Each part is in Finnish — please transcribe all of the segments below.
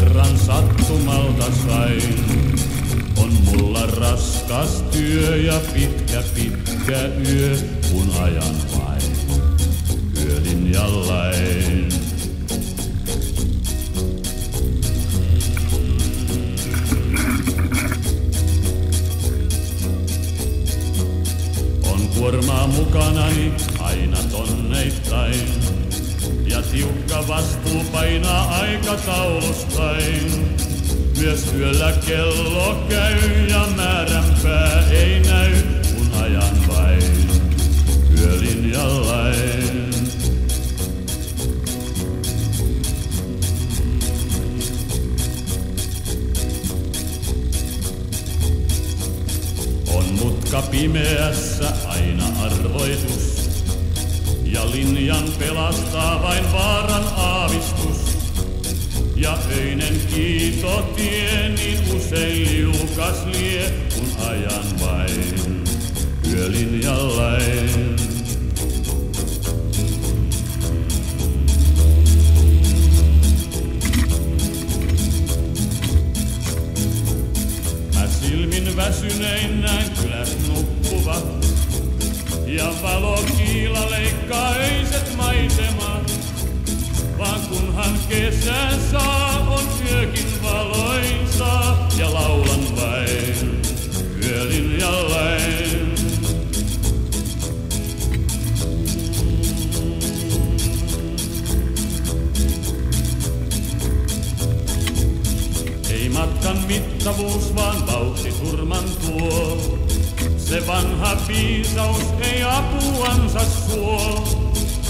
kerran sattumalta sain. On mulla raskas työ ja pitkä yö, kun ajan vain yölinjallain. On kuormaa mukanani aina tonneittain, ja tiukka vastuu painaa aikataulustain. Myös yöllä kello käy ja määränpää ei näy, kun ajan vain yölinjallain. On mutka pimeässä aina arvoitus, ja linjan pelastaa vain vaaran aavistus. Ja öinen kiitotie niin usein liukas lie, kun ajan vain yölinjallain. Mä silmin väsynein näen kylät nukkuvat, ja valokiila leikkaa öiset maisemat. Vaan kunhan kesän saa, on yökin valoisaa, ja laulan vain yölinjallain. Ei matkan mittavuus, vaan vauhti turman tuo. Se vanha viisaus ei apuansa suo.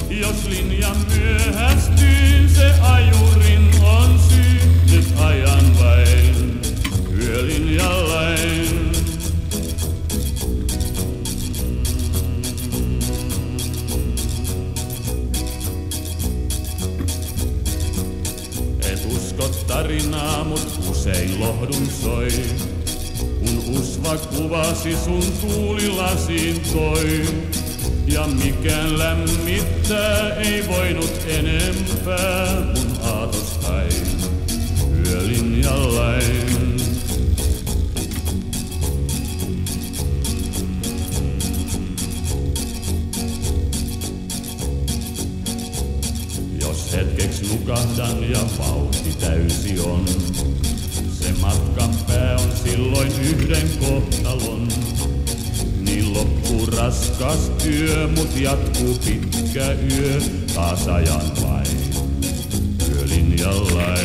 Jos linja myöhästyy, se ajurin on syy. Nyt ajan vain yölinjallain. Et usko tarinaa, mut usein lohdun soi. Kun usva kuvasi sun tuulilasiin toi. Ja mikään lämmittää ei voinut enempää mun aatostain yölinjallain. Jos hetkeksi nukahdan ja vauhti täysi on, se matkan pää on silloin yhden kohtalon. Niin loppuu raskas työ, mut jatkuu pitkä yö, taas ajan vain yölinjallain.